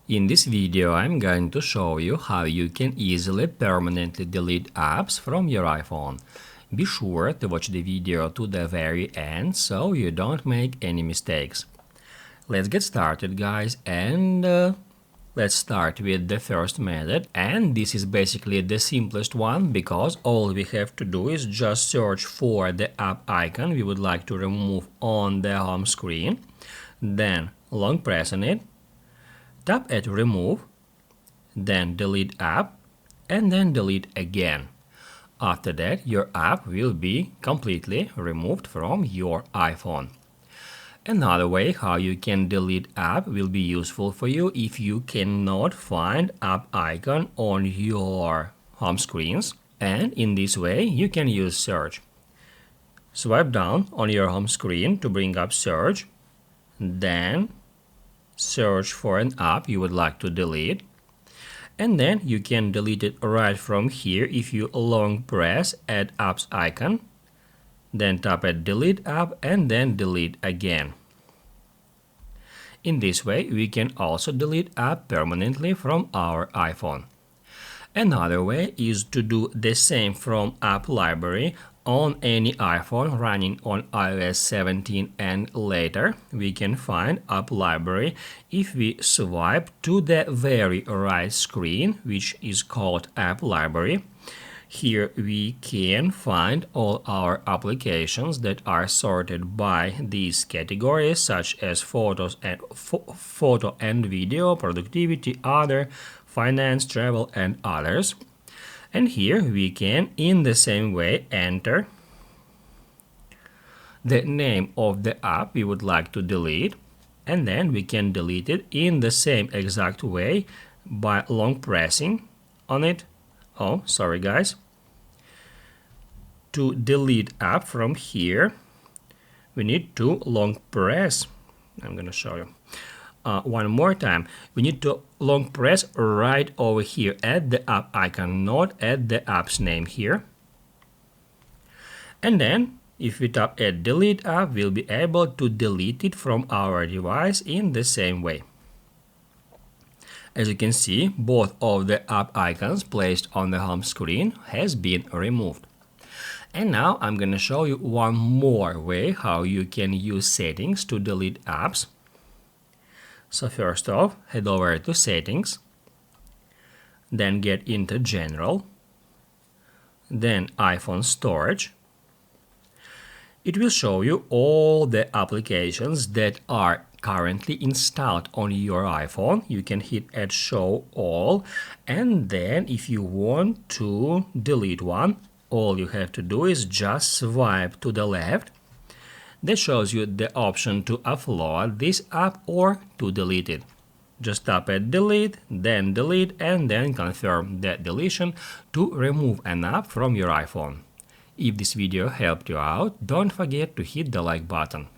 In this video, I'm going to show you how you can easily permanently delete apps from your iPhone. Be sure to watch the video to the very end so you don't make any mistakes. Let's get started, guys, and let's start with the first method. And this is basically the simplest one because all we have to do is just search for the app icon we would like to remove on the home screen, then long press on it. Tap at Remove, then Delete App, and then Delete again. After that, your app will be completely removed from your iPhone. Another way how you can delete app will be useful for you if you cannot find app icon on your home screens. And in this way, you can use search. Swipe down on your home screen to bring up search, then search for an app you would like to delete, and then you can delete it right from here if you long press add apps icon, then tap at delete app and then delete again. In this way, we can also delete app permanently from our iPhone. Another way is to do the same from app library on any iPhone running on iOS 17 and later. We can find app library if we swipe to the very right screen, which is called app library. Here we can find all our applications that are sorted by these categories, such as photo and video, productivity, other, finance, travel, and others. And here we can, in the same way, enter the name of the app we would like to delete, and then we can delete it in the same exact way by long pressing on it. Oh, sorry guys. To delete app from here, we need to long press. I'm going to show you. One more time, we need to long press right over here at the app icon, not at the app's name here. And then, if we tap at delete app, we'll be able to delete it from our device in the same way. As you can see, both of the app icons placed on the home screen has been removed. And now I'm going to show you one more way how you can use settings to delete apps. So first off, head over to Settings, then get into General, then iPhone Storage. It will show you all the applications that are currently installed on your iPhone. You can hit Add Show All, and then if you want to delete one, all you have to do is just swipe to the left. That shows you the option to offload this app or to delete it. Just tap at delete, then delete, and then confirm that deletion to remove an app from your iPhone. If this video helped you out, don't forget to hit the like button.